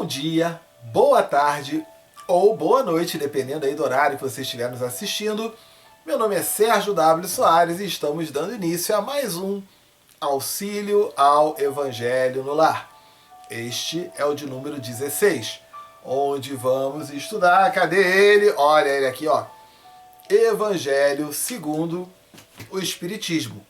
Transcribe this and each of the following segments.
Bom dia, boa tarde ou boa noite, dependendo aí do horário que você estiver nos assistindo. Meu nome é Sérgio W. Soares e estamos dando início a mais um Auxílio ao Evangelho no Lar. Este é o de número 16, onde vamos estudar, cadê ele? Olha ele aqui, ó. Evangelho segundo o Espiritismo.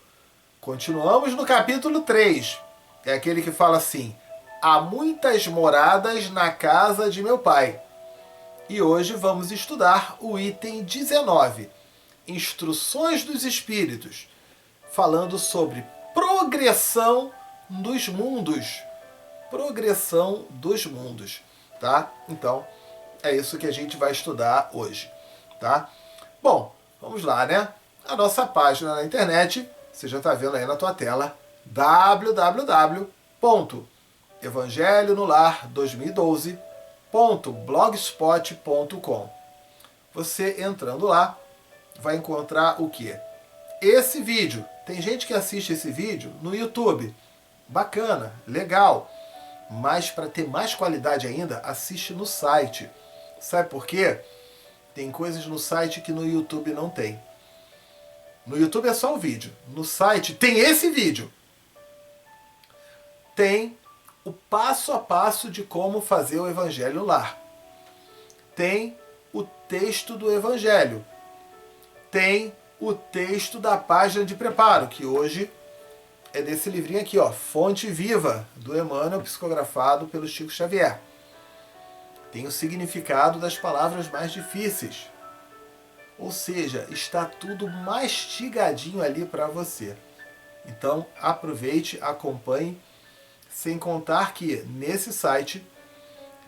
Continuamos no capítulo 3, é aquele que fala assim: há muitas moradas na casa de meu pai. E hoje vamos estudar o item 19, Instruções dos Espíritos, falando sobre progressão dos mundos. Progressão dos mundos, tá? Então, é isso que a gente vai estudar hoje, tá? Bom, vamos lá, né? A nossa página na internet, você já está vendo aí na tua tela, www.evangelionolar2012.blogspot.com. Você entrando lá, vai encontrar o quê? Esse vídeo. Tem gente que assiste esse vídeo no YouTube. Bacana, legal. Mas para ter mais qualidade ainda, assiste no site. Sabe por quê? Tem coisas no site que no YouTube não tem. No YouTube é só o vídeo. No site tem esse vídeo. Tem o passo a passo de como fazer o Evangelho no Lar. Tem o texto do Evangelho. Tem o texto da página de preparo, que hoje é desse livrinho aqui, ó, Fonte Viva, do Emmanuel, psicografado pelo Chico Xavier. Tem o significado das palavras mais difíceis. Ou seja, está tudo mastigadinho ali para você. Então, aproveite, acompanhe, sem contar que nesse site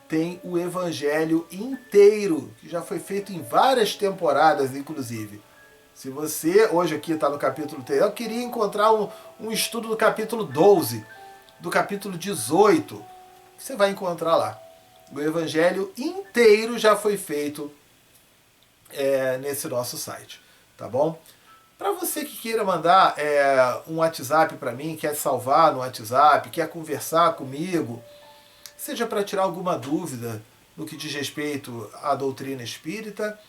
tem o Evangelho inteiro, que já foi feito em várias temporadas, inclusive. Se você, hoje aqui está no capítulo 3, eu queria encontrar um estudo do capítulo 12, do capítulo 18, você vai encontrar lá. O Evangelho inteiro já foi feito nesse nosso site, tá bom? Para você que queira mandar um WhatsApp para mim, quer salvar no WhatsApp, quer conversar comigo, seja para tirar alguma dúvida no que diz respeito à doutrina espírita,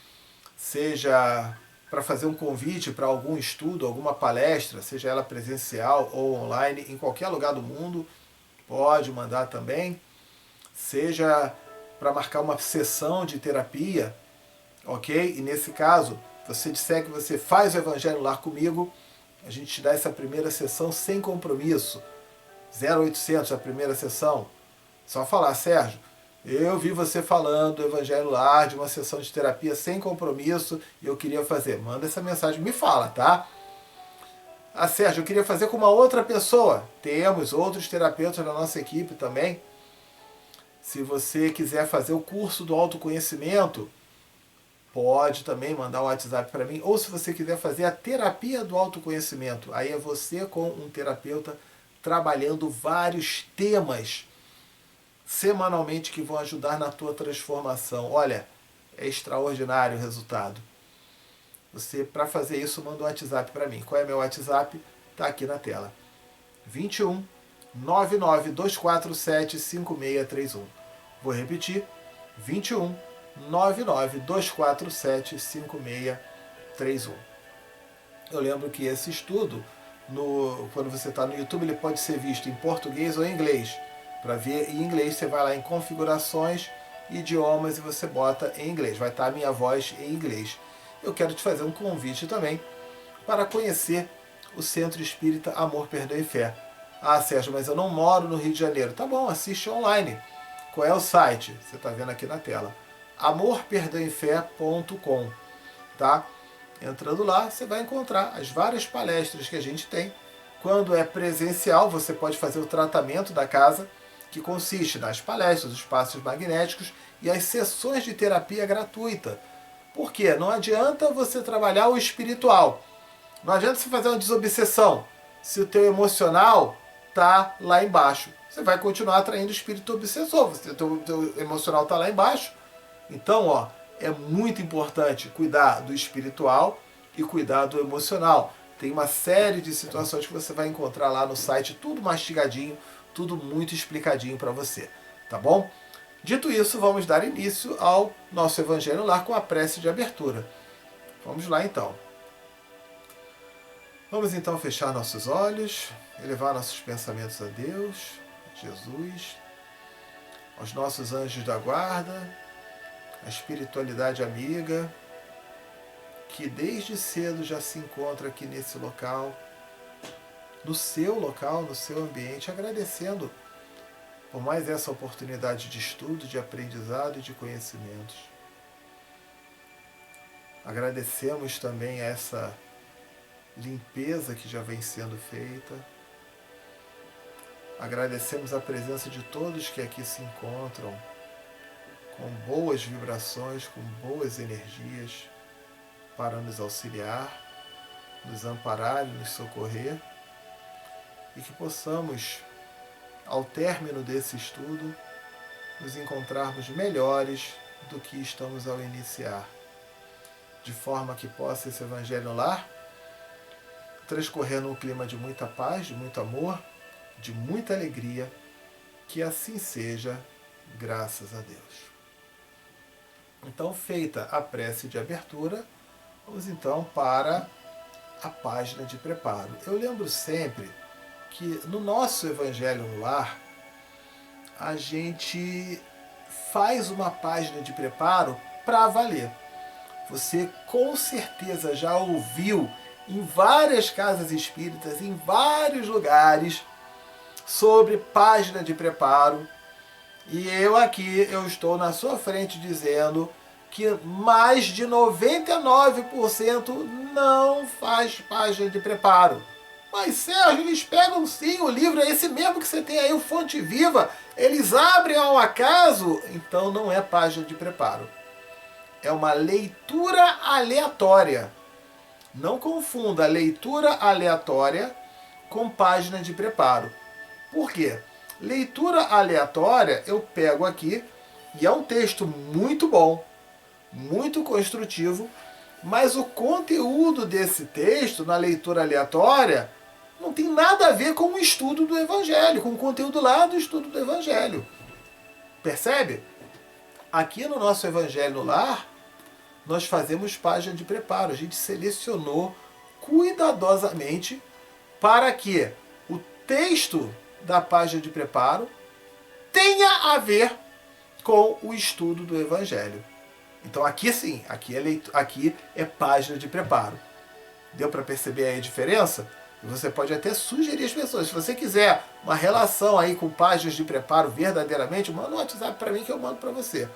seja para fazer um convite para algum estudo, alguma palestra, seja ela presencial ou online, em qualquer lugar do mundo, pode mandar também. Seja para marcar uma sessão de terapia, ok? E nesse caso, você disser que você faz o Evangelho no Lar comigo, a gente te dá essa primeira sessão sem compromisso. 0800 a primeira sessão. Só falar: Sérgio, eu vi você falando do Evangelho no Lar, de uma sessão de terapia sem compromisso, e eu queria fazer. Manda essa mensagem, me fala, tá? Ah, Sérgio, eu queria fazer com uma outra pessoa. Temos outros terapeutas na nossa equipe também. Se você quiser fazer o curso do autoconhecimento, pode também mandar um WhatsApp para mim. Ou se você quiser fazer a terapia do autoconhecimento, aí é você com um terapeuta trabalhando vários temas semanalmente que vão ajudar na tua transformação. Olha, é extraordinário o resultado. Você, para fazer isso, manda um WhatsApp para mim. Qual é meu WhatsApp? Está aqui na tela. 21 99 247 5631. Vou repetir. 21 99 247 5631. Eu lembro que esse estudo, quando você está no YouTube, ele pode ser visto em português ou em inglês. Para ver em inglês, você vai lá em configurações, idiomas, e você bota em inglês. Vai estar a minha voz em inglês. Eu quero te fazer um convite também para conhecer o Centro Espírita Amor, Perdão e Fé. Ah, Sérgio, mas eu não moro no Rio de Janeiro. Tá bom, assiste online. Qual é o site? Você está vendo aqui na tela. amorperdãoefé.com, tá? Entrando lá, você vai encontrar as várias palestras que a gente tem. Quando é presencial, você pode fazer o tratamento da casa, que consiste nas palestras, os passos magnéticos e as sessões de terapia gratuita. Por quê? Não adianta você trabalhar o espiritual. Não adianta você fazer uma desobsessão se o teu emocional está lá embaixo. Você vai continuar atraindo o espírito obsessor. O teu emocional está lá embaixo. Então, ó, é muito importante cuidar do espiritual e cuidar do emocional. Tem uma série de situações que você vai encontrar lá no site, tudo mastigadinho, tudo muito explicadinho para você, tá bom? Dito isso, vamos dar início ao nosso Evangelho no Lar com a prece de abertura. Vamos lá então. Vamos então fechar nossos olhos, elevar nossos pensamentos a Deus, Jesus, aos nossos anjos da guarda, a espiritualidade amiga, que desde cedo já se encontra aqui nesse local, no seu ambiente, agradecendo por mais essa oportunidade de estudo, de aprendizado e de conhecimentos. Agradecemos também essa limpeza que já vem sendo feita. Agradecemos a presença de todos que aqui se encontram, com boas vibrações, com boas energias, para nos auxiliar, nos amparar e nos socorrer, e que possamos, ao término desse estudo, nos encontrarmos melhores do que estamos ao iniciar, de forma que possa esse Evangelho no Lar transcorrer num clima de muita paz, de muito amor, de muita alegria, que assim seja, graças a Deus. Então, feita a prece de abertura, vamos então para a página de preparo. Eu lembro sempre que no nosso Evangelho no Lar, a gente faz uma página de preparo para valer. Você com certeza já ouviu em várias casas espíritas, em vários lugares, sobre página de preparo. E eu estou na sua frente dizendo que mais de 99% não faz página de preparo. Mas Sérgio, eles pegam sim, o livro é esse mesmo que você tem aí, o Fonte Viva, eles abrem ao acaso, então não é página de preparo. É uma leitura aleatória. Não confunda a leitura aleatória com página de preparo. Por quê? Leitura aleatória eu pego aqui e é um texto muito bom, muito construtivo, mas o conteúdo desse texto na leitura aleatória não tem nada a ver com o estudo do Evangelho, com o conteúdo lá do estudo do Evangelho. Percebe? Aqui no nosso Evangelho no Lar, nós fazemos página de preparo. A gente selecionou cuidadosamente para que o texto da página de preparo tenha a ver com o estudo do Evangelho. Então aqui sim, aqui é página de preparo. Deu para perceber aí a diferença? E você pode até sugerir às pessoas. Se você quiser uma relação aí com páginas de preparo verdadeiramente, manda um WhatsApp para mim que eu mando para você.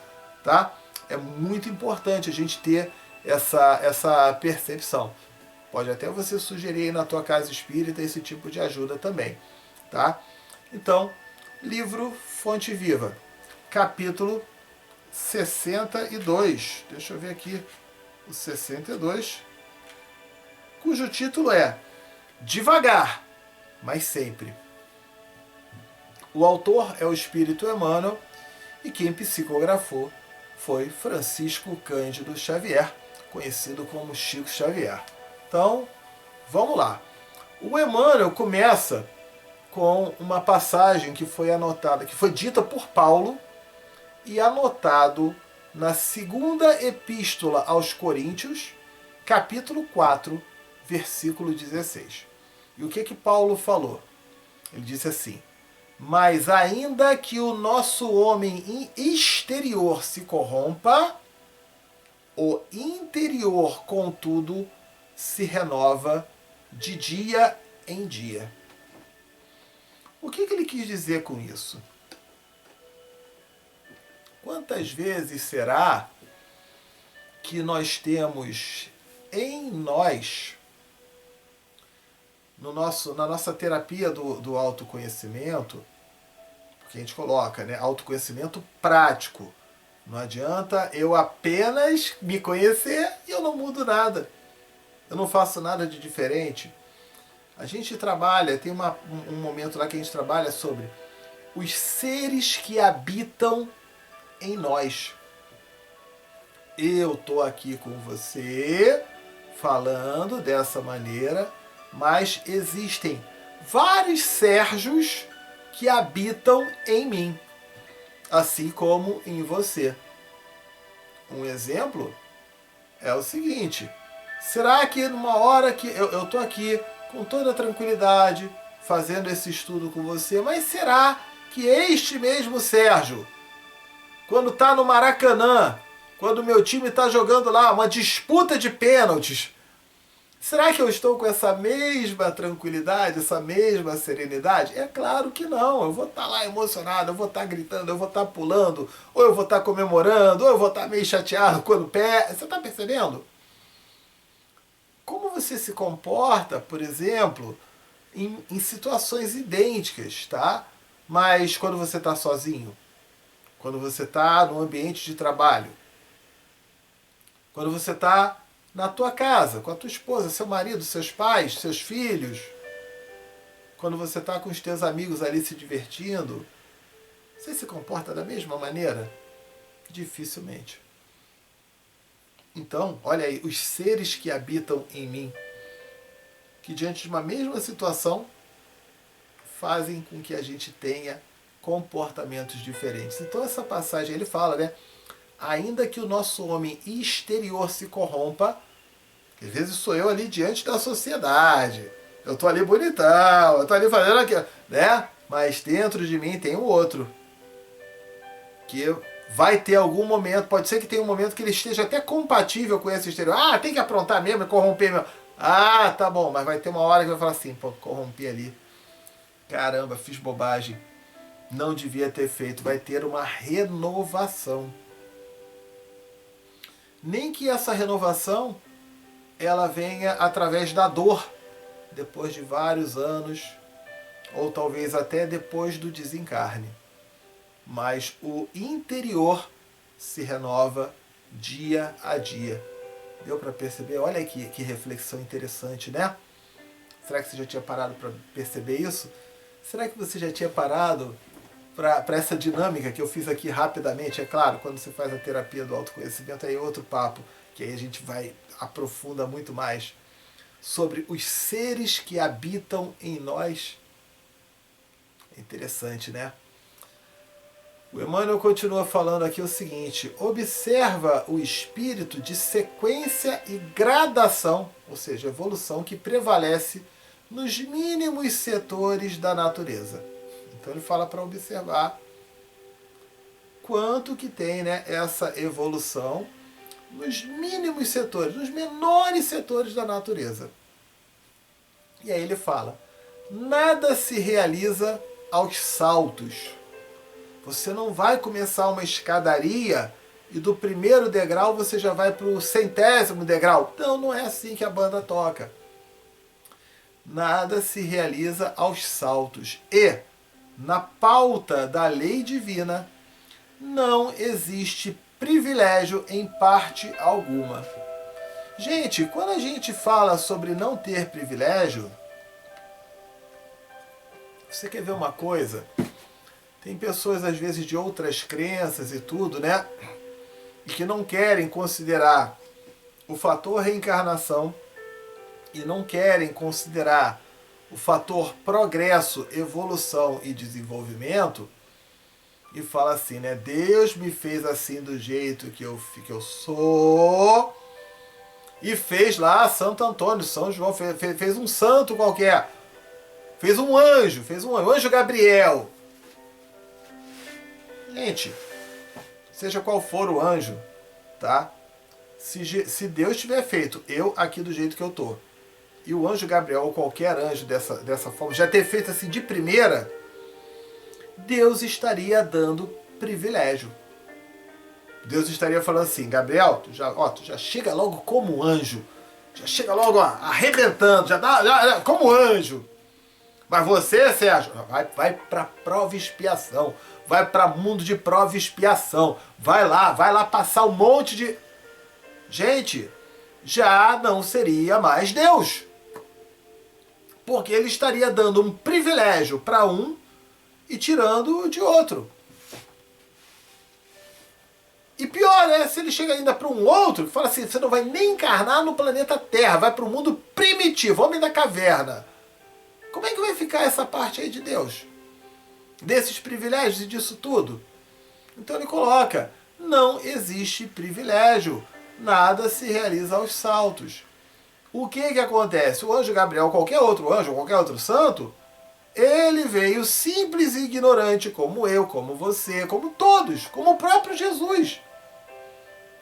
Tá? É muito importante a gente ter essa percepção. Pode até você sugerir aí na tua casa espírita esse tipo de ajuda também. Tá? Então, livro Fonte Viva, capítulo 62. Deixa eu ver aqui o 62, cujo título é Devagar, mas sempre. O autor é o Espírito Emmanuel e quem psicografou foi Francisco Cândido Xavier, conhecido como Chico Xavier. Então, vamos lá. O Emmanuel começa com uma passagem que foi anotada, que foi dita por Paulo e anotado na segunda epístola aos Coríntios, capítulo 4, versículo 16. E o que Paulo falou? Ele disse assim: mas ainda que o nosso homem exterior se corrompa, o interior, contudo, se renova de dia em dia. O que ele quis dizer com isso? Quantas vezes será que nós temos em nós, na nossa terapia do autoconhecimento, porque a gente coloca, né, autoconhecimento prático. Não adianta eu apenas me conhecer e eu não mudo nada. Eu não faço nada de diferente. A gente trabalha, tem um momento lá que a gente trabalha sobre os seres que habitam em nós. Eu estou aqui com você, falando dessa maneira, mas existem vários Sérgios que habitam em mim. assim como em você. Um exemplo é o seguinte: será que numa hora que eu estou aqui com toda tranquilidade fazendo esse estudo com você, mas será que este mesmo Sérgio, quando está no Maracanã, quando o meu time está jogando lá uma disputa de pênaltis, será que eu estou com essa mesma tranquilidade, essa mesma serenidade? É claro que não. Eu vou estar lá emocionado, eu vou estar gritando, eu vou estar pulando, ou eu vou estar comemorando, ou eu vou estar meio chateado quando pé. Você está percebendo? Como você se comporta, por exemplo, em situações idênticas, tá? Mas quando você está sozinho, quando você está no ambiente de trabalho, quando você está na tua casa, com a tua esposa, seu marido, seus pais, seus filhos, quando você está com os teus amigos ali se divertindo, você se comporta da mesma maneira? Dificilmente. Então, olha aí, os seres que habitam em mim, que diante de uma mesma situação, fazem com que a gente tenha comportamentos diferentes. Então essa passagem ele fala, né? Ainda que o nosso homem exterior se corrompa, às vezes sou eu ali diante da sociedade, eu tô ali bonitão, eu tô ali fazendo aquilo, né? Mas dentro de mim tem um outro, que vai ter algum momento, pode ser que tenha um momento que ele esteja até compatível com esse exterior. Ah, tem que aprontar mesmo, corromper mesmo. Ah, tá bom, mas vai ter uma hora que vai falar assim, pô, corrompi ali. Caramba, fiz bobagem. Não devia ter feito. Vai ter uma renovação. Nem que essa renovação ela venha através da dor, depois de vários anos, ou talvez até depois do desencarne. Mas o interior se renova dia a dia. Deu para perceber? Olha aí que reflexão interessante, né? Será que você já tinha parado para perceber isso? Será que você já tinha parado para essa dinâmica que eu fiz aqui rapidamente? É claro, quando você faz a terapia do autoconhecimento, aí é outro papo, que aí a gente aprofunda muito mais sobre os seres que habitam em nós. É interessante, né? O Emmanuel continua falando aqui o seguinte: observa o espírito de sequência e gradação, ou seja, evolução que prevalece nos mínimos setores da natureza. Então ele fala para observar quanto que tem, né, essa evolução nos mínimos setores, nos menores setores da natureza. E aí ele fala: nada se realiza aos saltos. Você não vai começar uma escadaria e do primeiro degrau você já vai para o 100º degrau. Não, não é assim que a banda toca. Nada se realiza aos saltos. E, na pauta da lei divina, não existe privilégio em parte alguma. Gente, quando a gente fala sobre não ter privilégio, você quer ver uma coisa? Tem pessoas, às vezes, de outras crenças e tudo, né? E que não querem considerar o fator reencarnação e não querem considerar o fator progresso, evolução e desenvolvimento, e fala assim, né? Deus me fez assim do jeito que eu sou, e fez lá Santo Antônio, São João, fez um santo qualquer, fez um anjo, anjo Gabriel. Gente, seja qual for o anjo, tá? Se Deus tiver feito eu aqui do jeito que eu tô, e o anjo Gabriel ou qualquer anjo dessa forma já ter feito assim de primeira, Deus estaria dando privilégio. Deus estaria falando assim: Gabriel, tu já chega logo como anjo, já chega logo arrebentando, já dá como anjo. Mas você, Sérgio, vai para prova e expiação, vai para mundo de prova e expiação, vai lá passar um monte de... Gente, já não seria mais Deus. Porque ele estaria dando um privilégio para um e tirando de outro. E pior, né? Se ele chega ainda para um outro, que fala assim, você não vai nem encarnar no planeta Terra, vai para o mundo primitivo, homem da caverna. Como é que vai ficar essa parte aí de Deus? Desses privilégios e disso tudo? Então ele coloca, não existe privilégio, nada se realiza aos saltos. O que acontece? O anjo Gabriel, qualquer outro anjo, qualquer outro santo, ele veio simples e ignorante, como eu, como você, como todos, como o próprio Jesus.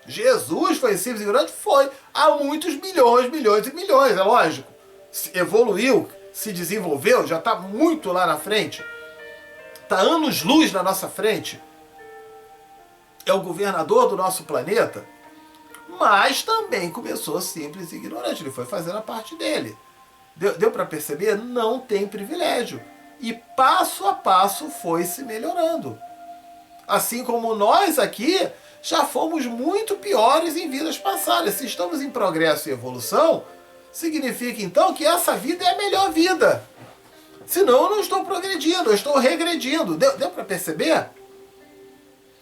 Jesus foi simples e ignorante? Foi. Há muitos milhões, milhões e milhões, é lógico. Evoluiu, se desenvolveu, já está muito lá na frente. Está anos-luz na nossa frente. É o governador do nosso planeta. Mas também começou simples e ignorante. Ele foi fazendo a parte dele. Deu para perceber? Não tem privilégio. E passo a passo foi se melhorando. Assim como nós aqui já fomos muito piores em vidas passadas. Se estamos em progresso e evolução, significa então que essa vida é a melhor vida. Senão eu não estou progredindo, eu estou regredindo. Deu para perceber?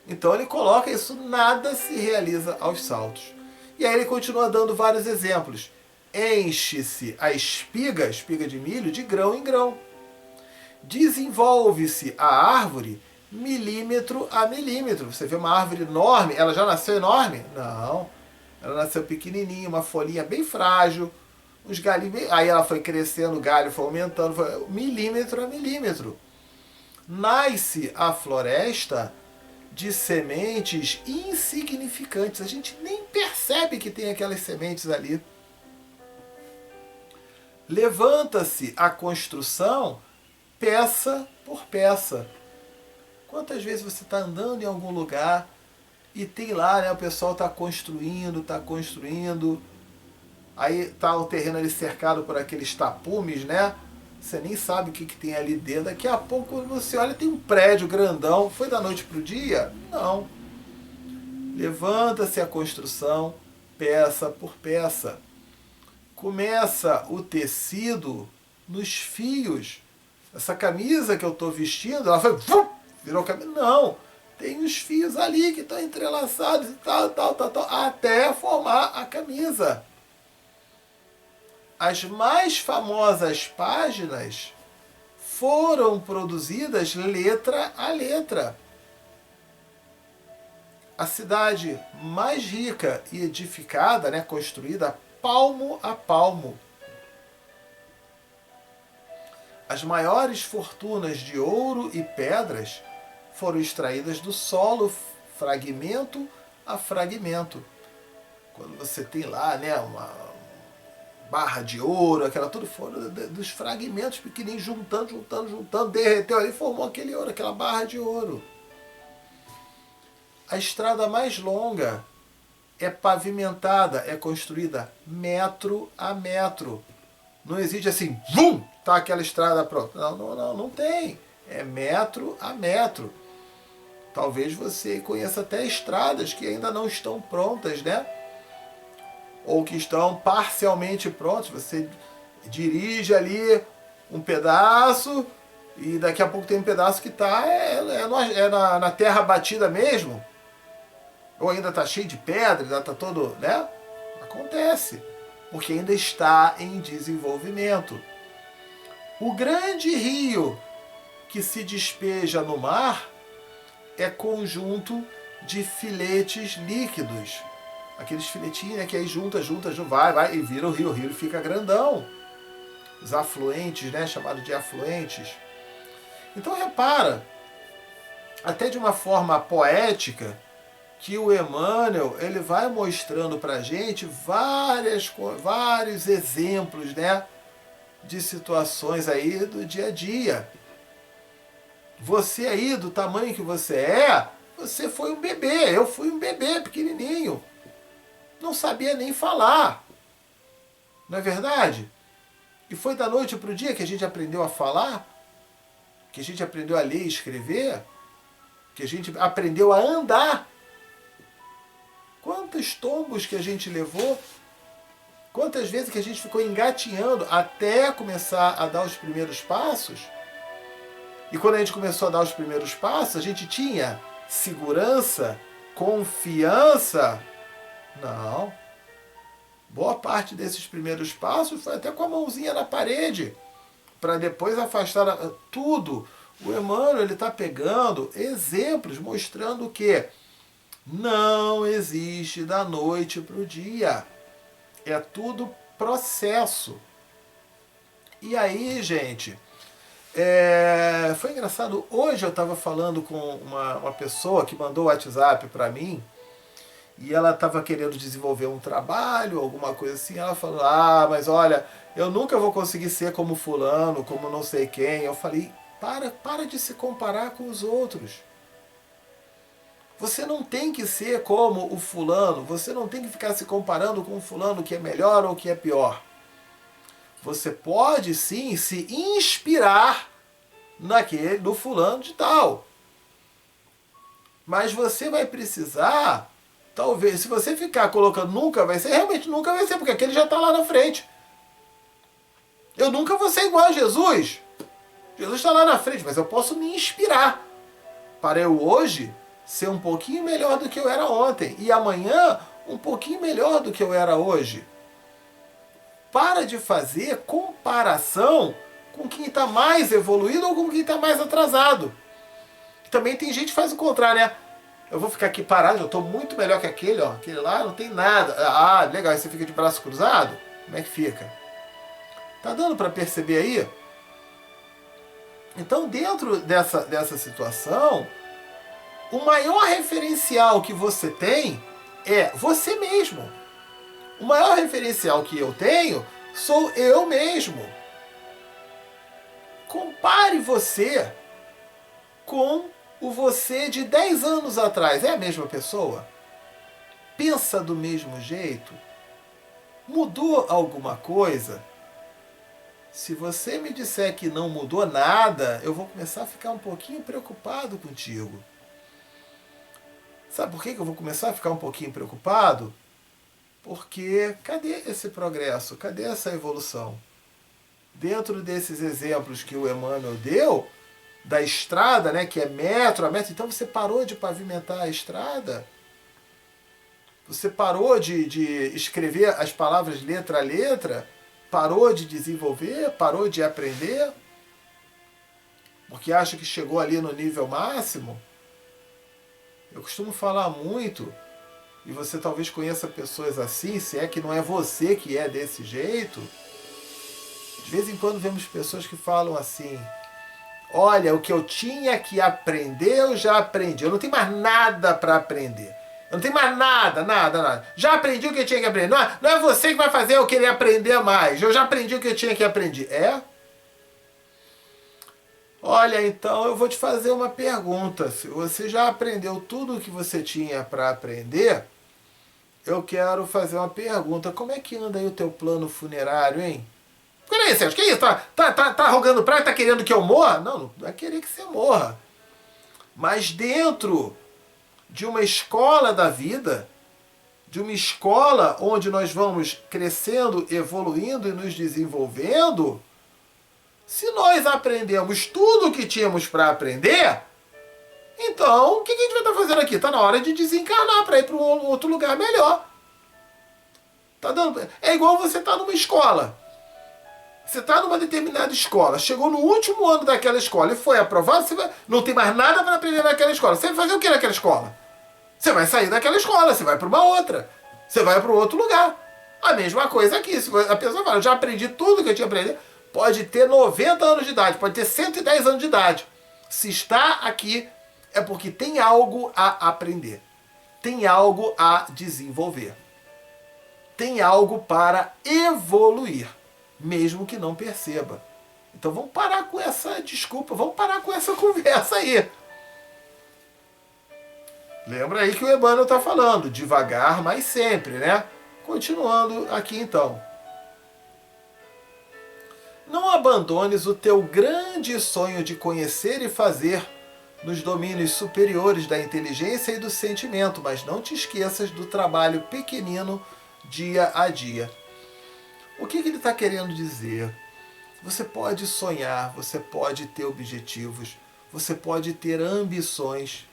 Então ele coloca isso, nada se realiza aos saltos. E aí ele continua dando vários exemplos. Enche-se a espiga de milho, de grão em grão. Desenvolve-se a árvore milímetro a milímetro. Você vê uma árvore enorme, ela já nasceu enorme? Não. Ela nasceu pequenininha, uma folhinha bem frágil, uns galinhos, aí ela foi crescendo, o galho foi aumentando, foi milímetro a milímetro. Nasce a floresta de sementes insignificantes. A gente nem percebe que tem aquelas sementes ali. Levanta-se a construção peça por peça. Quantas vezes você está andando em algum lugar e tem lá, né, o pessoal está construindo, aí está o terreno ali cercado por aqueles tapumes, né? Você nem sabe o que tem ali dentro. Daqui a pouco, quando você olha, tem um prédio grandão. Foi da noite para o dia? Não. Levanta-se a construção, peça por peça. Começa o tecido nos fios. Essa camisa que eu estou vestindo, ela foi... virou camisa. Não. Tem os fios ali que estão entrelaçados e tal, até formar a camisa. As mais famosas páginas foram produzidas letra a letra. A cidade mais rica e edificada, né, construída palmo a palmo. As maiores fortunas de ouro e pedras foram extraídas do solo, fragmento a fragmento. Quando você tem lá, né, uma barra de ouro, aquela tudo, foram dos fragmentos pequenininhos, juntando, derreteu ali e formou aquele ouro, aquela barra de ouro. A estrada mais longa é pavimentada, é construída metro a metro. Não existe assim, vum, tá aquela estrada pronta. Não tem. É metro a metro. Talvez você conheça até estradas que ainda não estão prontas, né? Ou que estão parcialmente prontas. Você dirige ali um pedaço e daqui a pouco tem um pedaço que está na terra batida mesmo. Ou ainda está cheio de pedra, ainda está todo, né? Acontece, porque ainda está em desenvolvimento. O grande rio que se despeja no mar é conjunto de filetes líquidos. Aqueles filetinhos, né, que aí junta, vai e vira o rio. O rio fica grandão. Os afluentes, né, chamados de afluentes. Então repara, até de uma forma poética, que o Emmanuel ele vai mostrando para a gente vários exemplos, né, de situações aí do dia a dia. Você aí, do tamanho que você foi um bebê. Eu fui um bebê pequenininho. Não sabia nem falar. Não é verdade? E foi da noite para o dia que a gente aprendeu a falar, que a gente aprendeu a ler e escrever, que a gente aprendeu a andar. Quantos tombos que a gente levou, quantas vezes que a gente ficou engatinhando até começar a dar os primeiros passos. E quando a gente começou a dar os primeiros passos, a gente tinha segurança, confiança. Não. Boa parte desses primeiros passos foi até com a mãozinha na parede, para depois afastar tudo. O Emmanuel ele está pegando exemplos mostrando que não existe da noite para o dia. É tudo processo. E aí, gente, foi engraçado. Hoje eu estava falando com uma pessoa que mandou o WhatsApp para mim e ela estava querendo desenvolver um trabalho, alguma coisa assim. Ela falou, mas olha, eu nunca vou conseguir ser como fulano, como não sei quem. Eu falei, para de se comparar com os outros. Você não tem que ser como o fulano, você não tem que ficar se comparando com o fulano que é melhor ou que é pior. Você pode sim se inspirar no fulano de tal. Mas você vai precisar, talvez, se você ficar colocando nunca vai ser, realmente nunca vai ser, porque aquele já está lá na frente. Eu nunca vou ser igual a Jesus. Jesus está lá na frente, mas eu posso me inspirar para eu hoje ser um pouquinho melhor do que eu era ontem e amanhã um pouquinho melhor do que eu era hoje. Para de fazer comparação com quem está mais evoluído ou com quem está mais atrasado. Também tem gente que faz o contrário, né? Eu vou ficar aqui parado, eu estou muito melhor que aquele, ó. Aquele lá não tem nada. Legal, aí você fica de braço cruzado? Como é que fica? Tá dando para perceber aí? Então, dentro dessa situação, o maior referencial que você tem é você mesmo. O maior referencial que eu tenho sou eu mesmo. Compare você com o você de 10 anos atrás. É a mesma pessoa? Pensa do mesmo jeito? Mudou alguma coisa? Se você me disser que não mudou nada, eu vou começar a ficar um pouquinho preocupado contigo. Sabe por que eu vou começar a ficar um pouquinho preocupado? Porque cadê esse progresso? Cadê essa evolução? Dentro desses exemplos que o Emmanuel deu, da estrada, né, que é metro a metro, então você parou de pavimentar a estrada? Você parou de escrever as palavras letra a letra? Parou de desenvolver? Parou de aprender? Porque acha que chegou ali no nível máximo? Eu costumo falar muito, e você talvez conheça pessoas assim, se é que não é você que é desse jeito. De vez em quando vemos pessoas que falam assim, olha, o que eu tinha que aprender, eu já aprendi. Eu não tenho mais nada para aprender. Eu não tenho mais nada. Já aprendi o que eu tinha que aprender. Não é você que vai fazer eu querer aprender mais. Eu já aprendi o que eu tinha que aprender. É? Olha, então eu vou te fazer uma pergunta. Se você já aprendeu tudo o que você tinha para aprender, eu quero fazer uma pergunta. Como é que anda aí o teu plano funerário, hein? Peraí, Sérgio, que isso? Tá rogando praia, tá querendo que eu morra? Não é querer que você morra. Mas dentro de uma escola da vida, de uma escola onde nós vamos crescendo, evoluindo e nos desenvolvendo, se nós aprendemos tudo o que tínhamos para aprender, então o que a gente vai estar fazendo aqui? Está na hora de desencarnar para ir para um outro lugar melhor. Tá dando... É igual você estar numa escola. Você está numa determinada escola, chegou no último ano daquela escola e foi aprovado, não tem mais nada para aprender naquela escola. Você vai fazer o que naquela escola? Você vai sair daquela escola, você vai para uma outra. Você vai para um outro lugar. A mesma coisa aqui. Se a pessoa fala, eu já aprendi tudo que eu tinha aprendido, pode ter 90 anos de idade, pode ter 110 anos de idade. Se está aqui, é porque tem algo a aprender. Tem algo a desenvolver. Tem algo para evoluir, mesmo que não perceba. Então vamos parar com essa desculpa, vamos parar com essa conversa aí. Lembra aí que o Emmanuel está falando, devagar, mas sempre, né? Continuando aqui então. Não abandones o teu grande sonho de conhecer e fazer nos domínios superiores da inteligência e do sentimento, mas não te esqueças do trabalho pequenino dia a dia. O que ele está querendo dizer? Você pode sonhar, você pode ter objetivos, você pode ter ambições.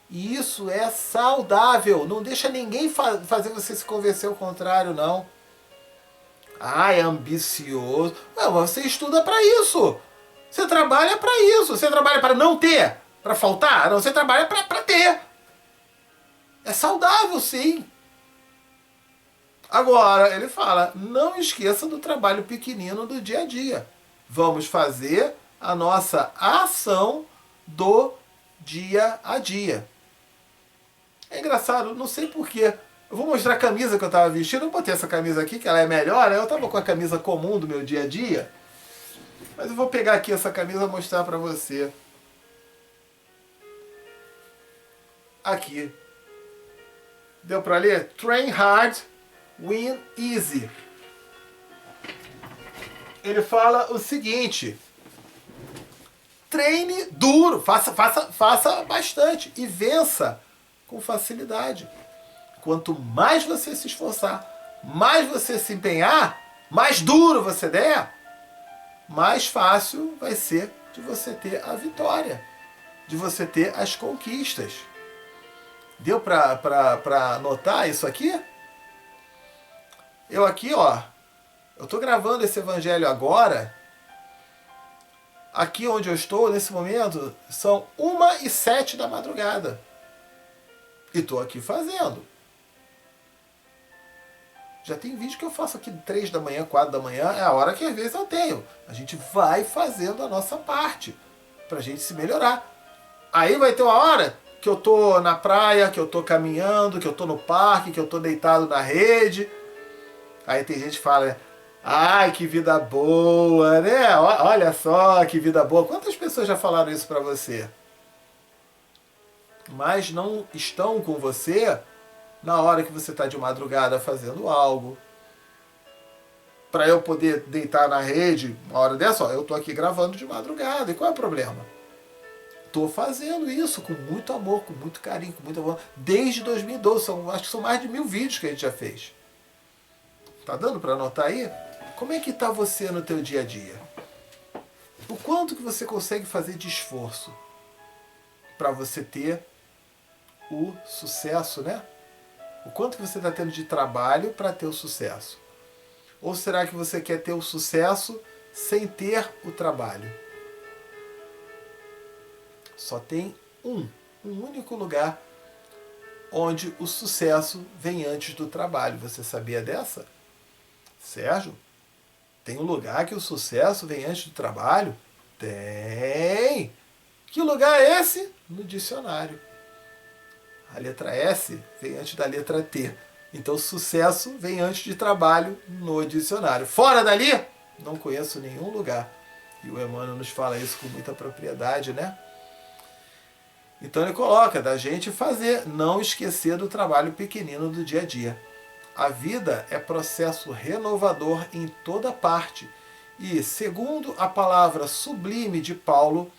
E isso é saudável. Não deixa ninguém fazer você se convencer ao contrário, não. É ambicioso. Não, mas você estuda para isso. Você trabalha para isso. Você trabalha para não ter, para faltar. Não, você trabalha para ter. É saudável, sim. Agora, ele fala, não esqueça do trabalho pequenino do dia a dia. Vamos fazer a nossa ação do dia a dia. É engraçado, não sei porquê. Eu vou mostrar a camisa que eu estava vestindo. Eu botei essa camisa aqui, que ela é melhor, né? Eu estava com a camisa comum do meu dia a dia. Mas eu vou pegar aqui essa camisa e mostrar para você. Aqui. Deu para ler? Train hard, win easy. Ele fala o seguinte: treine duro, faça bastante e vença com facilidade. Quanto mais você se esforçar, mais você se empenhar, mais duro você der, mais fácil vai ser de você ter a vitória, de você ter as conquistas. Deu para notar isso aqui? Eu aqui, ó, eu estou gravando esse evangelho agora. Aqui onde eu estou, nesse momento, são 1h07 da madrugada. E estou aqui fazendo. Já tem vídeo que eu faço aqui 3 da manhã, 4 da manhã, é a hora que às vezes eu tenho. A gente vai fazendo a nossa parte pra gente se melhorar. Aí vai ter uma hora que eu tô na praia, que eu tô caminhando, que eu tô no parque, que eu tô deitado na rede. Aí tem gente que fala, né? Ai, que vida boa, né? Olha só que vida boa. Quantas pessoas já falaram isso pra você? Mas não estão com você na hora que você está de madrugada fazendo algo. Para eu poder deitar na rede, uma hora dessa, ó, eu estou aqui gravando de madrugada. E qual é o problema? Estou fazendo isso com muito amor, com muito carinho, com muito amor. Desde 2012, acho que são mais de 1000 vídeos que a gente já fez. Tá dando para anotar aí? Como é que está você no teu dia a dia? O quanto que você consegue fazer de esforço para você ter o sucesso, né? O quanto que você está tendo de trabalho para ter o sucesso? Ou será que você quer ter o sucesso sem ter o trabalho? Só tem um único lugar onde o sucesso vem antes do trabalho. Você sabia dessa? Sérgio, tem um lugar que o sucesso vem antes do trabalho? Tem! Que lugar é esse? No dicionário. A letra S vem antes da letra T. Então, sucesso vem antes de trabalho no dicionário. Fora dali, não conheço nenhum lugar. E o Emmanuel nos fala isso com muita propriedade, né? Então ele coloca da gente fazer, não esquecer do trabalho pequenino do dia a dia. A vida é processo renovador em toda parte. E, segundo a palavra sublime de Paulo,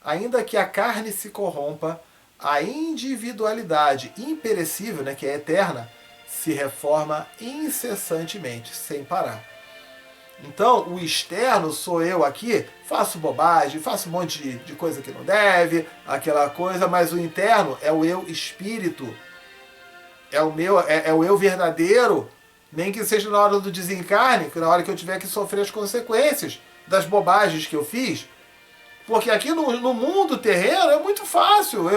ainda que a carne se corrompa, a individualidade imperecível, né, que é eterna, se reforma incessantemente, sem parar. Então, o externo sou eu aqui, faço bobagem, faço um monte de coisa que não deve, aquela coisa, mas o interno é o eu espírito, é o eu verdadeiro, nem que seja na hora do desencarne, que na hora que eu tiver que sofrer as consequências das bobagens que eu fiz. Porque aqui no mundo terreno é muito fácil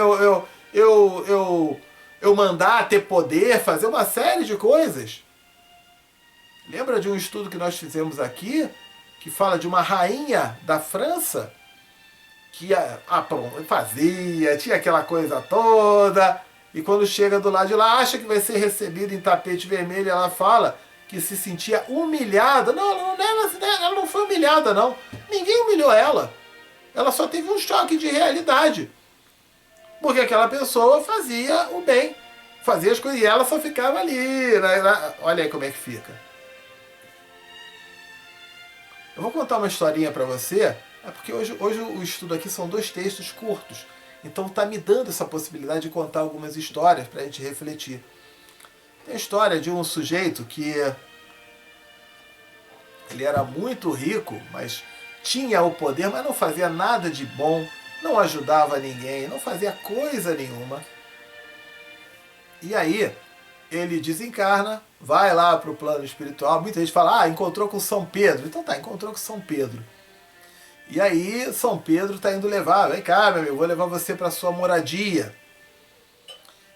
eu mandar, ter poder, fazer uma série de coisas. Lembra de um estudo que nós fizemos aqui, que fala de uma rainha da França, que fazia, tinha aquela coisa toda, e quando chega do lado de lá, acha que vai ser recebida em tapete vermelho, ela fala que se sentia humilhada. Não, ela não foi humilhada, não. Ninguém humilhou ela. Ela só teve um choque de realidade. Porque aquela pessoa fazia o bem, fazia as coisas, e ela só ficava ali. Olha aí como é que fica. Eu vou contar uma historinha para você, porque hoje o estudo aqui são 2 textos curtos. Então está me dando essa possibilidade de contar algumas histórias para a gente refletir. Tem a história de um sujeito que ele era muito rico, mas tinha o poder, mas não fazia nada de bom, não ajudava ninguém, não fazia coisa nenhuma. E aí, ele desencarna, vai lá para o plano espiritual. Muita gente fala, encontrou com São Pedro. Então tá, encontrou com São Pedro. E aí São Pedro está indo levar, vem cá, meu amigo, vou levar você para sua moradia.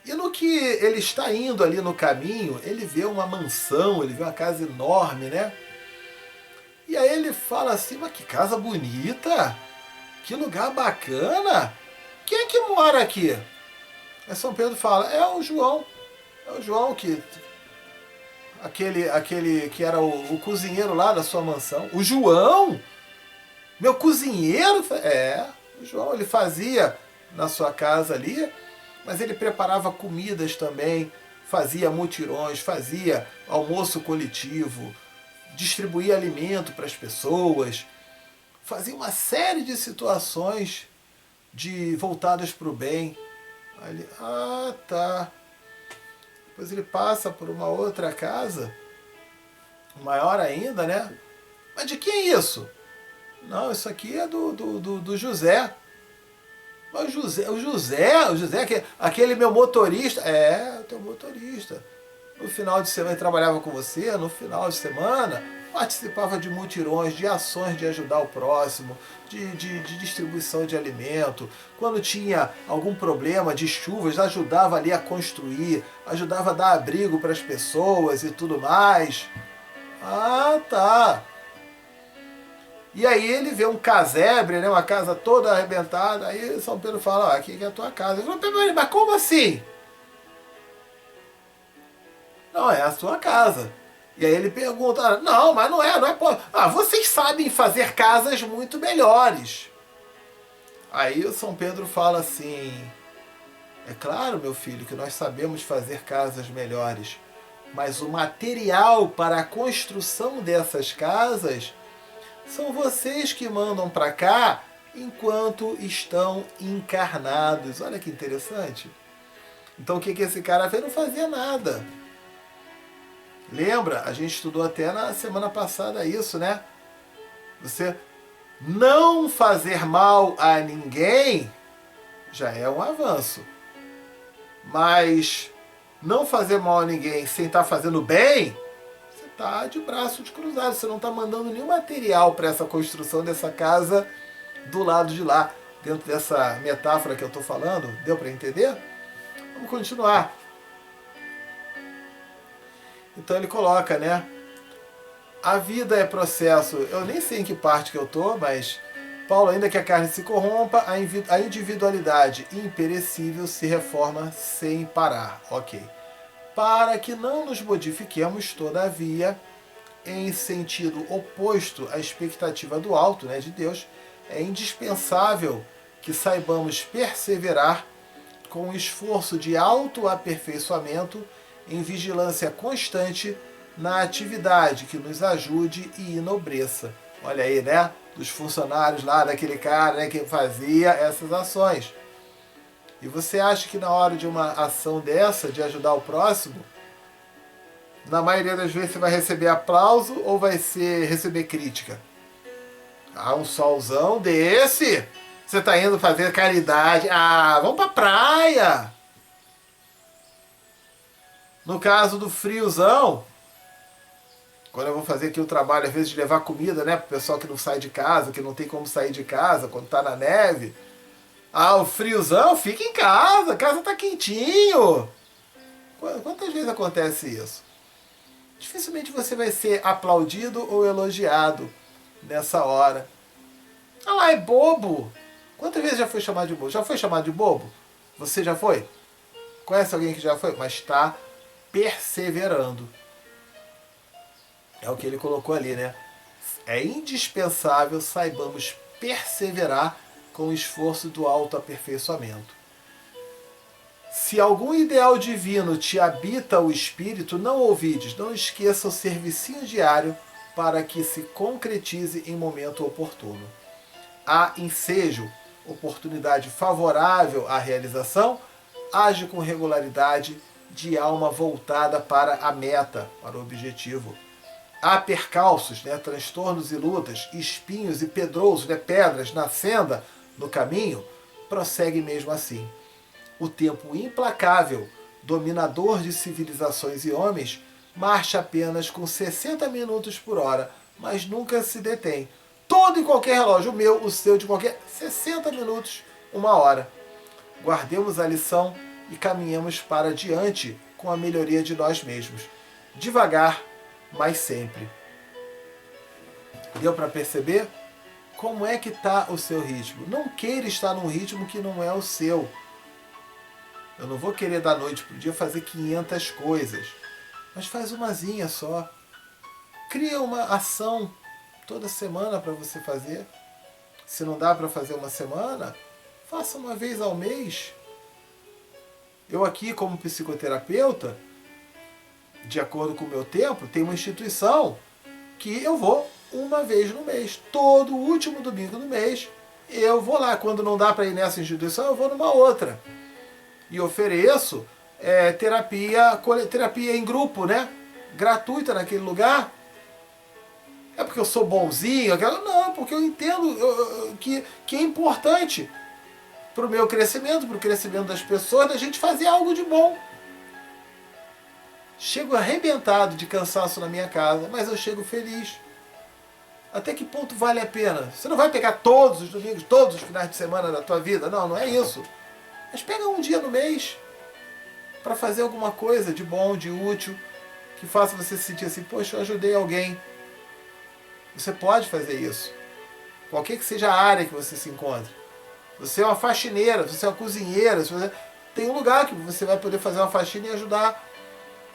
E no que ele está indo ali no caminho, ele vê uma mansão, ele vê uma casa enorme, né? E aí ele fala assim, mas que casa bonita, que lugar bacana, quem é que mora aqui? Aí São Pedro fala, é o João que aquele que era o cozinheiro lá da sua mansão. O João? Meu cozinheiro? É, o João, ele fazia na sua casa ali, mas ele preparava comidas também, fazia mutirões, fazia almoço coletivo, distribuía alimento para as pessoas, fazia uma série de situações voltadas para o bem. Aí ele, ah, tá. Depois ele passa por uma outra casa, maior ainda, né? Mas de quem é isso? Não, isso aqui é do José. Mas o José, aquele meu motorista. É, o teu motorista. No final de semana ele trabalhava com você, no final de semana participava de mutirões, de ações de ajudar o próximo, de distribuição de alimento. Quando tinha algum problema de chuvas, ajudava ali a construir, ajudava a dar abrigo para as pessoas e tudo mais. Ah, tá. E aí ele vê um casebre, né, uma casa toda arrebentada, aí São Pedro fala, ó, aqui que é a tua casa. Ele falou, mas como assim? Não, é a sua casa. E aí ele pergunta, não, mas não é. Ah, vocês sabem fazer casas muito melhores. Aí o São Pedro fala assim, é claro, meu filho, que nós sabemos fazer casas melhores, mas o material para a construção dessas casas são vocês que mandam para cá enquanto estão encarnados. Olha que interessante. Então o que esse cara fez? Não fazia nada. Lembra? A gente estudou até na semana passada isso, né? Você não fazer mal a ninguém já é um avanço. Mas não fazer mal a ninguém sem estar fazendo bem, você está de braço cruzado. Você não está mandando nenhum material para essa construção dessa casa do lado de lá. Dentro dessa metáfora que eu estou falando, deu para entender? Vamos continuar. Então ele coloca, né? A vida é processo. Eu nem sei em que parte que eu tô, mas Paulo, ainda que a carne se corrompa, a individualidade imperecível se reforma sem parar. Ok. Para que não nos modifiquemos, todavia, em sentido oposto à expectativa do alto, né, de Deus, é indispensável que saibamos perseverar com o esforço de autoaperfeiçoamento em vigilância constante na atividade que nos ajude e enobreça. Olha aí, né? Dos funcionários lá, daquele cara, né, que fazia essas ações. E você acha que na hora de uma ação dessa, de ajudar o próximo, na maioria das vezes você vai receber aplauso ou vai receber crítica? Ah, um solzão desse, você está indo fazer caridade. Ah, vamos pra praia. No caso do friozão, quando eu vou fazer aqui o trabalho, às vezes, de levar comida, né, pro pessoal que não sai de casa, que não tem como sair de casa, quando tá na neve. Ah, o friozão, fica em casa, a casa tá quentinho. Quantas vezes acontece isso? Dificilmente você vai ser aplaudido ou elogiado nessa hora. Ah lá, é bobo. Quantas vezes já foi chamado de bobo? Já foi chamado de bobo? Você já foi? Conhece alguém que já foi? Mas está perseverando. É o que ele colocou ali, né? É indispensável saibamos perseverar com o esforço do autoaperfeiçoamento. Se algum ideal divino te habita o espírito, não ouvides, não esqueça o servicinho diário para que se concretize em momento oportuno. Há ensejo, oportunidade favorável à realização, age com regularidade de alma voltada para a meta, para o objetivo. Há percalços, né, transtornos e lutas, espinhos e pedrouços, né, pedras na senda, no caminho, prossegue mesmo assim. O tempo implacável, dominador de civilizações e homens, marcha apenas com 60 minutos por hora, mas nunca se detém. todo e qualquer relógio, o meu, o seu, de qualquer, 60 minutos, 1 hora. Guardemos a lição e caminhemos para diante com a melhoria de nós mesmos. Devagar, mas sempre. Deu para perceber? Como é que está o seu ritmo? Não queira estar num ritmo que não é o seu. Eu não vou querer da noite para o dia fazer 500 coisas. Mas faz umazinha só. Cria uma ação toda semana para você fazer. Se não dá para fazer uma semana, faça uma vez ao mês. Eu aqui, como psicoterapeuta, de acordo com o meu tempo, tenho uma instituição que eu vou uma vez no mês. Todo último domingo do mês, eu vou lá. Quando não dá para ir nessa instituição, eu vou numa outra. E ofereço terapia em grupo, né? Gratuita naquele lugar. É porque eu sou bonzinho? Não, porque eu entendo que é importante para o meu crescimento, para o crescimento das pessoas, da gente fazer algo de bom. Chego arrebentado de cansaço na minha casa, mas eu chego feliz. Até que ponto vale a pena? Você não vai pegar todos os domingos, todos os finais de semana da tua vida. Não, não é isso. Mas pega um dia no mês para fazer alguma coisa de bom, de útil, que faça você se sentir assim, poxa, eu ajudei alguém. Você pode fazer isso. Qualquer que seja a área que você se encontre. Você é uma faxineira, você é uma cozinheira, tem um lugar que você vai poder fazer uma faxina e ajudar.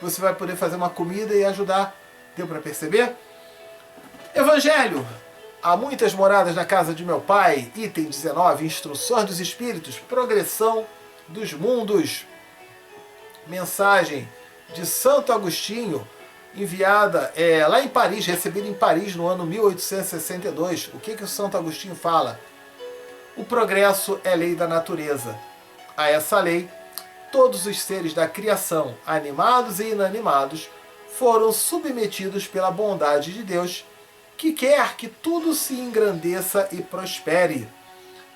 Você vai poder fazer uma comida e ajudar. Deu para perceber? Evangelho. Há muitas moradas na casa de meu pai. Item 19. Instruções dos Espíritos. Progressão dos mundos. Mensagem de Santo Agostinho, enviada lá em Paris, recebida em Paris no ano 1862. O que o Santo Agostinho fala? O progresso é lei da natureza. A essa lei, todos os seres da criação, animados e inanimados, foram submetidos pela bondade de Deus, que quer que tudo se engrandeça e prospere.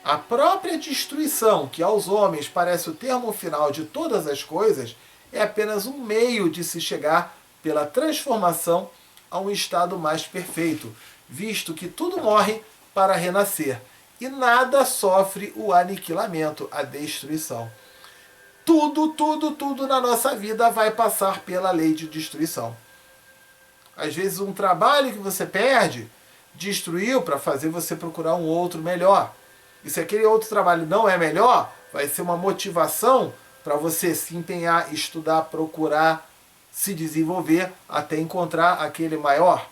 A própria destruição, que aos homens parece o termo final de todas as coisas, é apenas um meio de se chegar, pela transformação, a um estado mais perfeito, visto que tudo morre para renascer, e nada sofre o aniquilamento, a destruição. Tudo na nossa vida vai passar pela lei de destruição. Às vezes um trabalho que você perde, destruiu para fazer você procurar um outro melhor. E se aquele outro trabalho não é melhor, vai ser uma motivação para você se empenhar, estudar, procurar, se desenvolver até encontrar aquele maior.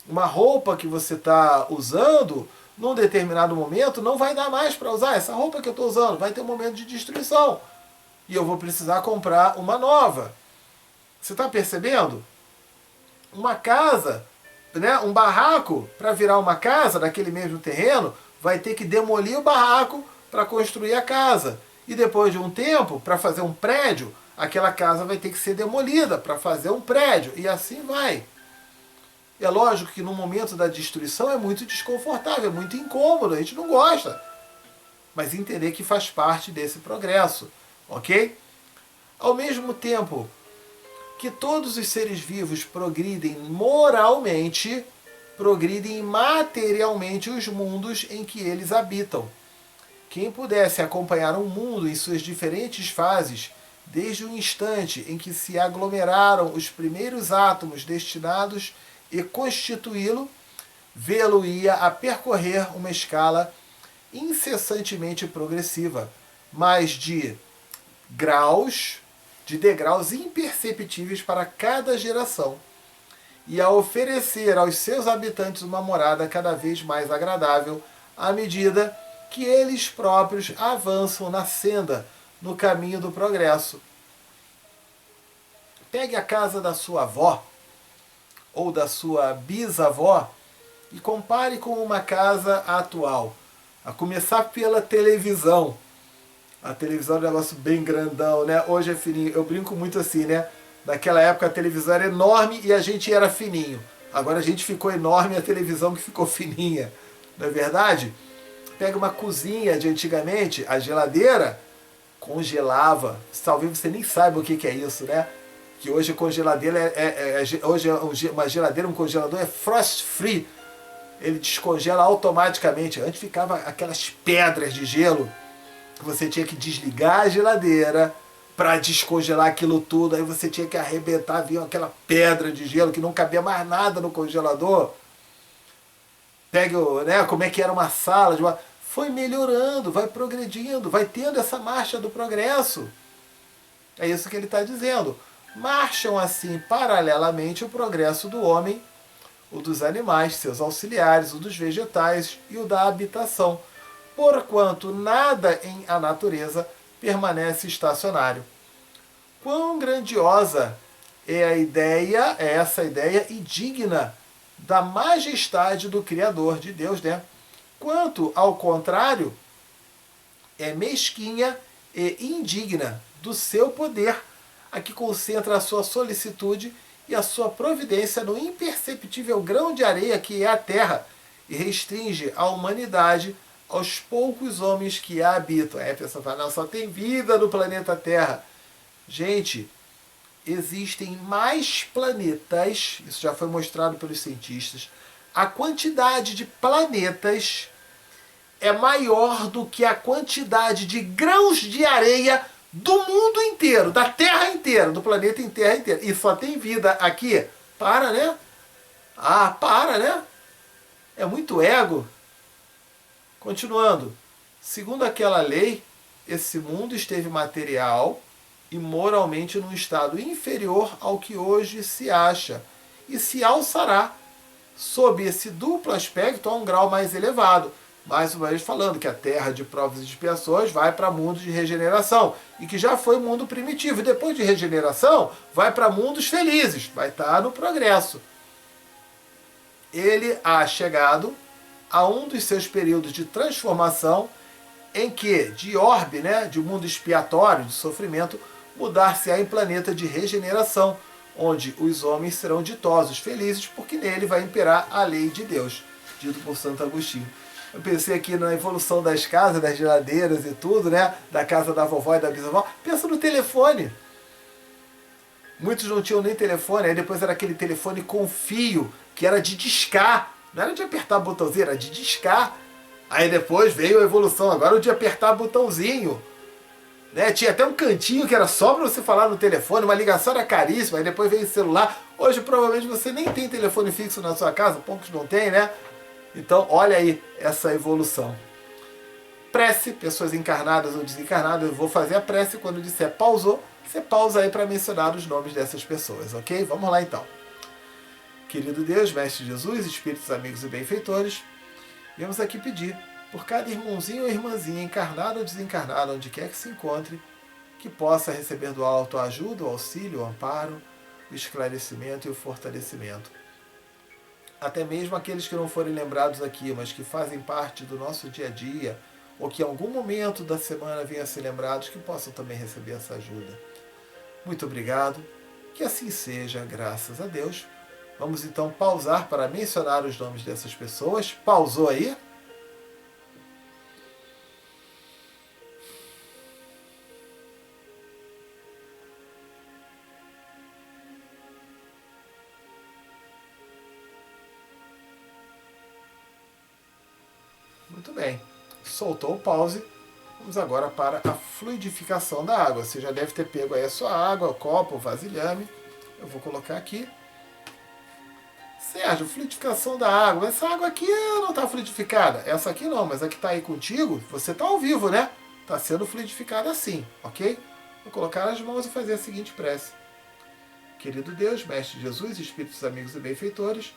Uma roupa que você está usando, num determinado momento, não vai dar mais para usar. Essa roupa que eu estou usando vai ter um momento de destruição. E eu vou precisar comprar uma nova. Você está percebendo? Uma casa, né, um barraco, para virar uma casa naquele mesmo terreno, vai ter que demolir o barraco para construir a casa. E depois de um tempo, para fazer um prédio, aquela casa vai ter que ser demolida para fazer um prédio. E assim vai. É lógico que no momento da destruição é muito desconfortável, é muito incômodo, a gente não gosta. Mas entender que faz parte desse progresso, ok? Ao mesmo tempo que todos os seres vivos progridem moralmente, progridem materialmente os mundos em que eles habitam. Quem pudesse acompanhar um mundo em suas diferentes fases, desde o instante em que se aglomeraram os primeiros átomos destinados a constituí-lo, vê-lo-ia a percorrer uma escala incessantemente progressiva, mas de degraus imperceptíveis para cada geração, e a oferecer aos seus habitantes uma morada cada vez mais agradável à medida que eles próprios avançam na senda, no caminho do progresso. Pegue a casa da sua avó ou da sua bisavó e compare com uma casa atual, a começar pela televisão. A televisão é um negócio bem grandão, né? Hoje é fininho. Eu brinco muito assim, né? Naquela época a televisão era enorme e a gente era fininho. Agora a gente ficou enorme e a televisão que ficou fininha. Não é verdade? Pega uma cozinha de antigamente, a geladeira congelava. Talvez você nem saiba o que é isso, né? Que hoje a congeladeira hoje uma geladeira, um congelador é frost free. ele descongela automaticamente. Antes ficava aquelas pedras de gelo que você tinha que desligar a geladeira para descongelar aquilo tudo. Aí você tinha que arrebentar, vinha aquela pedra de gelo que não cabia mais nada no congelador. Pega, né, como é que era uma sala. Foi melhorando, vai progredindo, vai tendo essa marcha do progresso. É isso que ele está dizendo. Marcham assim paralelamente o progresso do homem, o dos animais, seus auxiliares, o dos vegetais e o da habitação, porquanto nada em a natureza permanece estacionário. Quão grandiosa é a ideia, é essa ideia e digna da majestade do Criador, de Deus, né? Quanto, ao contrário, é mesquinha e indigna do seu poder, a que concentra a sua solicitude e a sua providência no imperceptível grão de areia que é a terra, e restringe a humanidade aos poucos homens que a habitam. Aí a pessoa fala, não, só tem vida no planeta Terra. Gente, existem mais planetas, isso já foi mostrado pelos cientistas, a quantidade de planetas é maior do que a quantidade de grãos de areia do mundo inteiro, da Terra inteira, do planeta inteiro. E só tem vida aqui? Para, né? Ah, para, né? É muito ego. Continuando. Segundo aquela lei, esse mundo esteve material e moralmente num estado inferior ao que hoje se acha, e se alçará sob esse duplo aspecto a um grau mais elevado. Mais uma vez falando que a terra de provas e expiações vai para mundo de regeneração, e que já foi mundo primitivo, e depois de regeneração vai para mundos felizes, vai estar no progresso. Ele há chegado a um dos seus períodos de transformação, em que, de orbe, né, de mundo expiatório, de sofrimento, mudar-se-á em planeta de regeneração, onde os homens serão ditosos, felizes, porque nele vai imperar a lei de Deus, dito por Santo Agostinho. Eu pensei aqui na evolução das casas, das geladeiras e tudo, né, da casa da vovó e da bisavó. Pensa no telefone. Muitos não tinham nem telefone, aí depois era aquele telefone com fio, que era de discar. Não era de apertar botãozinho, era de discar. Aí depois veio a evolução, agora o de apertar botãozinho. Né? Tinha até um cantinho que era só para você falar no telefone, uma ligação era caríssima, aí depois veio o celular. Hoje provavelmente você nem tem telefone fixo na sua casa, poucos não tem, né? Então olha aí essa evolução. Prece, pessoas encarnadas ou desencarnadas, eu vou fazer a prece quando disser pausou, você pausa aí para mencionar os nomes dessas pessoas, ok? Vamos lá então. Querido Deus, Mestre Jesus, Espíritos amigos e benfeitores, viemos aqui pedir por cada irmãozinho ou irmãzinha, encarnado ou desencarnado, onde quer que se encontre, que possa receber do alto a ajuda, o auxílio, o amparo, o esclarecimento e o fortalecimento. Até mesmo aqueles que não forem lembrados aqui, mas que fazem parte do nosso dia a dia, ou que em algum momento da semana venham a ser lembrados, que possam também receber essa ajuda. Muito obrigado, que assim seja, graças a Deus. Vamos então pausar para mencionar os nomes dessas pessoas. Pausou aí? Muito bem. Soltou o pause. Vamos agora para a fluidificação da água. Você já deve ter pego aí a sua água, o copo, o vasilhame. Eu vou colocar aqui. Sérgio, fluidificação da água. Essa água aqui não está fluidificada. Essa aqui não, mas a que está aí contigo, você está ao vivo, né? Está sendo fluidificada assim, ok? Vou colocar as mãos e fazer a seguinte prece. Querido Deus, Mestre Jesus, Espíritos amigos e benfeitores,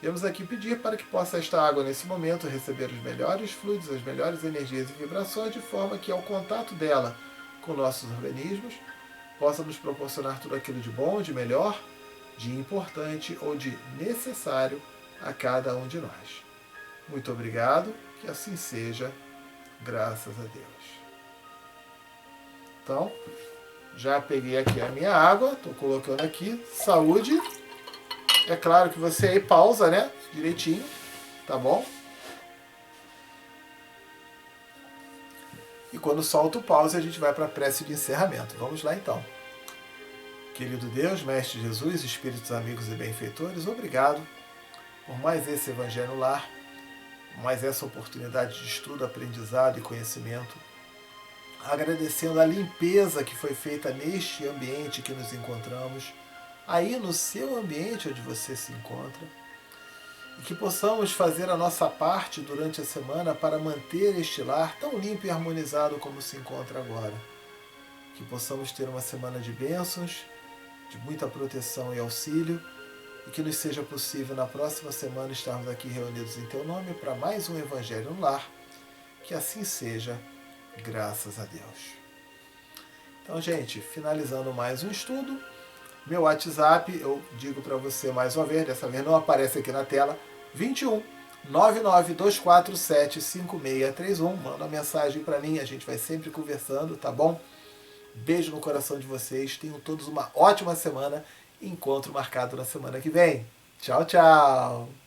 viemos aqui pedir para que possa esta água nesse momento receber os melhores fluidos, as melhores energias e vibrações, de forma que ao contato dela com nossos organismos, possa nos proporcionar tudo aquilo de bom, de melhor, de importante ou de necessário a cada um de nós. Muito obrigado, que assim seja, graças a Deus. Então, já peguei aqui a minha água, estou colocando aqui, saúde. É claro que você aí pausa, né, direitinho, tá bom? E quando solta o pause, a gente vai para a prece de encerramento. Vamos lá então. Querido Deus, Mestre Jesus, Espíritos amigos e benfeitores, obrigado por mais esse Evangelho no Lar, mais essa oportunidade de estudo, aprendizado e conhecimento, agradecendo a limpeza que foi feita neste ambiente que nos encontramos, aí no seu ambiente onde você se encontra, e que possamos fazer a nossa parte durante a semana para manter este lar tão limpo e harmonizado como se encontra agora. Que possamos ter uma semana de bênçãos, de muita proteção e auxílio, e que nos seja possível na próxima semana estarmos aqui reunidos em Teu nome para mais um Evangelho no Lar. Que assim seja, graças a Deus. Então, gente, finalizando mais um estudo, meu WhatsApp, eu digo para você mais uma vez, dessa vez não aparece aqui na tela, 21 99247 5631. Manda uma mensagem para mim, a gente vai sempre conversando, tá bom? Beijo no coração de vocês, tenham todos uma ótima semana. Encontro marcado na semana que vem. Tchau, tchau!